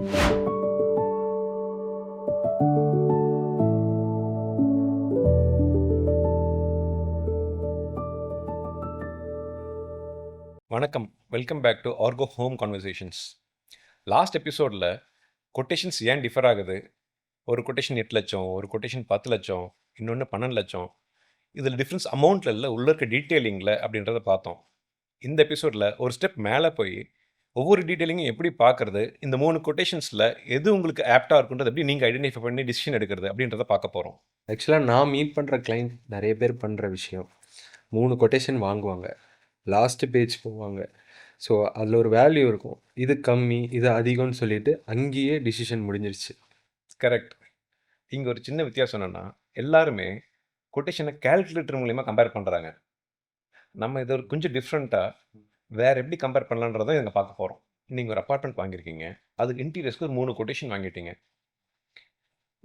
வணக்கம், welcome back to Argo home conversations. Last எபிசோடில் quotations ஏன் டிஃபர் ஆகுது, ஒரு கொட்டேஷன் 8 லட்சம், ஒரு கொட்டேஷன் 10 லட்சம், இன்னொன்று 12 லட்சம், இதில் டிஃப்ரென்ஸ் அமௌண்ட்டில் இல்லை, உள்ள இருக்க டீட்டெயிலிங்கில் அப்படின்றத பார்த்தோம். இந்த எபிசோடில் ஒரு ஸ்டெப் மேலே போய் ஒவ்வொரு டீட்டெயிலிங்கும் எப்படி பார்க்குறது, இந்த 3 கொட்டேஷன்ஸில் எது உங்களுக்கு ஆப்டாக இருக்குன்றது எப்படி நீங்கள் ஐடென்டிஃபை பண்ணி டிசிஷன் எடுக்கிறது அப்படின்றத பார்க்க போகிறோம். ஆக்சுவலாக நான் மீட் பண்ணுற கிளைண்ட் நிறைய பேர் பண்ணுற விஷயம், 3 கொட்டேஷன் வாங்குவாங்க, லாஸ்ட்டு பேஜ் போவாங்க. ஸோ அதில் ஒரு வேல்யூ இருக்கும், இது கம்மி இது அதிகம்னு சொல்லிட்டு அங்கேயே டிசிஷன் முடிஞ்சிருச்சு. கரெக்ட். இங்கே ஒரு சின்ன வித்தியாசம் என்னென்னா, எல்லாருமே கொட்டேஷனை கேல்குலேட்டர் மூலிமா கம்பேர் பண்ணுறாங்க. நம்ம இதை ஒரு கொஞ்சம் டிஃப்ரெண்ட்டாக வேறு எப்படி கம்பேர் பண்ணலான்றதை இங்கே பார்க்க போகிறோம். நீங்கள் ஒரு அப்பார்ட்மெண்ட் வாங்கியிருக்கீங்க, அதுக்கு இன்டீரியர்ஸ்க்கு ஒரு 3 கொட்டேஷன் வாங்கிட்டீங்க.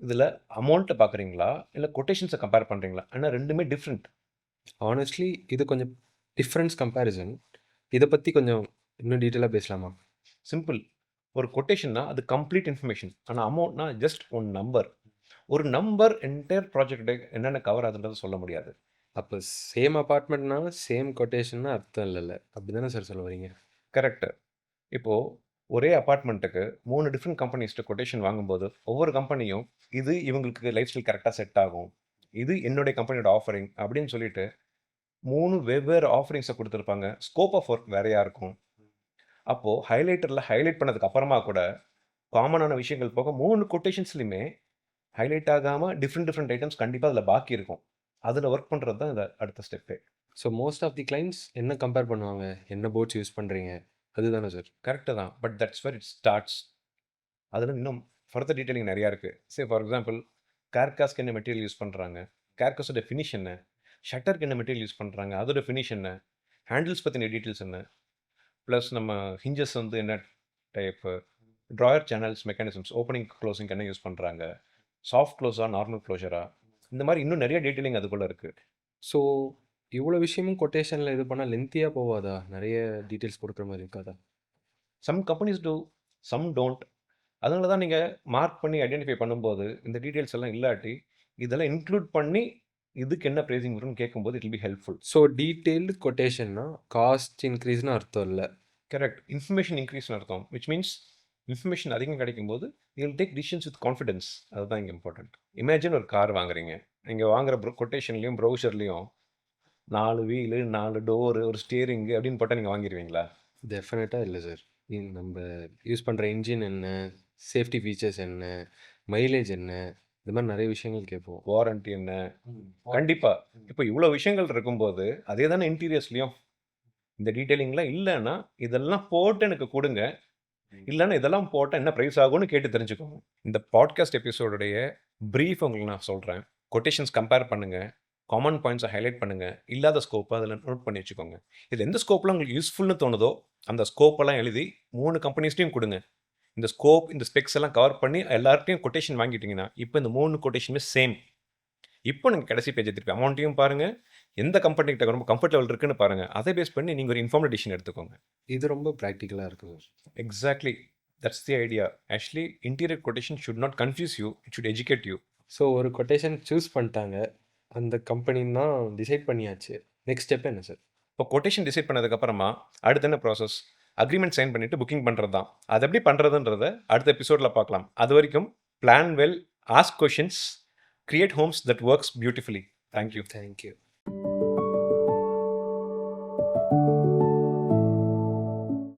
இதில் அமௌண்ட்டை பார்க்குறீங்களா இல்லை கொட்டேஷன்ஸை கம்பேர் பண்ணுறீங்களா? ஆனால் ரெண்டுமே டிஃப்ரெண்ட். ஆனஸ்ட்லி இது கொஞ்சம் டிஃப்ரென்ஸ் கம்பேரிசன். இதை பற்றி கொஞ்சம் இன்னும் டீட்டெயிலாக பேசலாமா? சிம்பிள். ஒரு கொட்டேஷன்னா அது கம்ப்ளீட் இன்ஃபர்மேஷன், ஆனால் அமௌண்ட்னா ஜஸ்ட் ஒன் நம்பர். ஒரு நம்பர் என்டையர் ப்ராஜெக்ட் என்னென்ன கவர் ஆகுதுன்றதை சொல்ல முடியாது. அப்போ சேம் அப்பார்ட்மெண்ட்னா சேம் கொட்டேஷன்னா அர்த்தம் இல்லைல்ல, அப்படி தானே சார் சொல்ல வரீங்க? கரெக்டு. இப்போது ஒரே அப்பார்ட்மெண்ட்டுக்கு 3 டிஃப்ரெண்ட் கம்பெனிஸ்ட்டு கொட்டேஷன் வாங்கும்போது ஒவ்வொரு கம்பெனியும் இது இவங்களுக்கு லைஃப் ஸ்டைல் கரெக்டாக செட் ஆகும், இது என்னுடைய கம்பெனியோட ஆஃபரிங் அப்படின்னு சொல்லிட்டு 3 வெவ்வேறு ஆஃபரிங்ஸை கொடுத்துருப்பாங்க. ஸ்கோப் ஆஃப் ஒர்க் வேறையாக இருக்கும். அப்போது ஹைலைட்டரில் ஹைலைட் பண்ணதுக்கு அப்புறமா கூட காமனான விஷயங்கள் போக 3 கொட்டேஷன்ஸ்லையுமே ஹைலைட் ஆகாமல் டிஃப்ரெண்ட் ஐட்டம்ஸ் கண்டிப்பாக அதில் பாக்கி இருக்கும். அதில் ஒர்க் பண்ணுறது தான் இந்த அடுத்த ஸ்டெப்பே. So most of the clients என்ன கம்பேர் பண்ணுவாங்க, என்ன போர்ட்ஸ் யூஸ் பண்ணுறீங்க, அதுதானே சார்? கரெக்டு தான், but that's where it starts. அதில் இன்னும் ஃபர்தர் டீட்டெயிலிங் நிறையா இருக்குது. சே ஃபார் எக்ஸாம்பிள், கேர்காஸ்க்கு என்ன மெட்டீரியல் யூஸ் பண்ணுறாங்க, கேர்காஸோட ஃபினிஷ் என்ன, ஷட்டருக்கு என்ன மெட்டீரியல் யூஸ் பண்ணுறாங்க, அதோட ஃபினிஷ் என்ன, ஹேண்டில்ஸ் பற்றின டீட்டெயில்ஸ் என்ன, ப்ளஸ் நம்ம ஹிஞ்சஸ் வந்து என்ன type, drawer channels mechanisms, opening closing என்ன யூஸ் பண்ணுறாங்க, சாஃப்ட் க்ளோஸாக நார்மல் க்ளோஷரா, இந்த மாதிரி இன்னும் நிறைய டீட்டெயிலிங் அதுக்குள்ளே இருக்குது. ஸோ இவ்வளோ விஷயமும் கொட்டேஷனில் இது பண்ணால் லென்த்தியாக போவாதா? நிறைய டீட்டெயில்ஸ் கொடுக்குற மாதிரி இருக்காதா? Some companies do, some don't. அதனால தான் நீங்கள் மார்க் பண்ணி ஐடென்டிஃபை பண்ணும்போது இந்த டீட்டெயில்ஸ் எல்லாம் இல்லாட்டி இதெல்லாம் இன்க்ளூட் பண்ணி இதுக்கு என்ன ப்ரைஸிங் வரும்னு கேட்கும்போது it will be helpful. So detailed கொட்டேஷன்னா காஸ்ட் இன்க்ரீஸ்னு அர்த்தம் இல்லை. கரெக்ட். இன்ஃபர்மேஷன் இன்க்ரீஸ்னு அர்த்தம், விச் மீன்ஸ் இன்ஃபர்மேஷன் அதிகம் கிடைக்கும்போது you will take decisions with confidence. அதுதான் இங்கே இம்பார்ட்டன்ட். இமேஜின் ஒரு கார் வாங்குறீங்க, நீங்கள் வாங்குற கொட்டேஷன்லேயும் ப்ரௌசர்லேயும் 4 வீலு, 4 டோரு, ஒரு ஸ்டியரிங்கு அப்படின்னு போட்டால் நீங்கள் வாங்கிடுவீங்களா? டெஃபினட்டாக இல்லை சார். நம்ம யூஸ் பண்ணுற இன்ஜின் என்ன, சேஃப்டி ஃபீச்சர்ஸ் என்ன, மைலேஜ் என்ன, இந்த மாதிரி நிறைய விஷயங்கள் கேட்போம். வாரண்ட்டி என்ன, கண்டிப்பாக. இப்போ இவ்வளோ விஷயங்கள் இருக்கும்போது அதே தானே இன்டீரியர்ஸ்லையும். இந்த டீட்டெயிலிங்லாம் இல்லைன்னா இதெல்லாம் போட்டு எனக்கு கொடுங்க, இல்லைன்னா இதெல்லாம் போட்டால் என்ன ப்ரைஸ் ஆகும்னு கேட்டு தெரிஞ்சுக்கோங்க. இந்த பாட்காஸ்ட் எபிசோடுடைய ப்ரீஃப் உங்களுக்கு நான் சொல்கிறேன். கொட்டேஷன்ஸ் கம்பேர் பண்ணுங்கள், காமன் பாயிண்ட்ஸை ஹைலைட் பண்ணுங்கள், இல்லாத ஸ்கோப்பை அதில் நோட் பண்ணி வச்சுக்கோங்க. இதில் எந்த ஸ்கோப்லாம் உங்களுக்கு யூஸ்ஃபுல்னு தோணுதோ அந்த ஸ்கோப்பெல்லாம் எழுதி 3 கம்பெனிஸ்ட்டையும் கொடுங்க. இந்த ஸ்கோப், இந்த ஸ்பெக்ஸ் எல்லாம் கவர் பண்ணி எல்லார்ட்டையும் கொட்டேஷன் வாங்கிட்டீங்கன்னா இப்போ இந்த 3 கொட்டேஷனுமே சேம். இப்போ நீங்கள் கடைசி பேஜை திருப்பி அமௌண்ட்டையும் பாருங்கள், எந்த கம்பெனிக்கிட்ட ரொம்ப கம்ஃபர்ட் லெவல் இருக்குன்னு பாருங்கள். அதை பேஸ் பண்ணி நீங்கள் ஒரு இன்ஃபார்ம்டு டிசிஷன் எடுத்துக்கோங்க. இது ரொம்ப ப்ராக்டிக்கலாக இருக்கும். Exactly, that's the idea. Actually interior quotation should not confuse you, it should educate you. So ஒரு கொட்டேஷன் சூஸ் பண்ணிட்டாங்க, அந்த கம்பெனின்னு தான் டிசைட் பண்ணியாச்சு. நெக்ஸ்ட் ஸ்டெப் என்ன சார்? இப்போ கொட்டேஷன் டிசைட் பண்ணதுக்கப்புறமா அடுத்த என்ன ப்ராசஸ்? அக்ரிமெண்ட் சைன் பண்ணிவிட்டு புக்கிங் பண்ணுறது தான். அது எப்படி பண்ணுறதுன்றத அடுத்த எபிசோடில் பார்க்கலாம். அது வரைக்கும் plan well, ask questions, create homes that works beautifully. Thank you.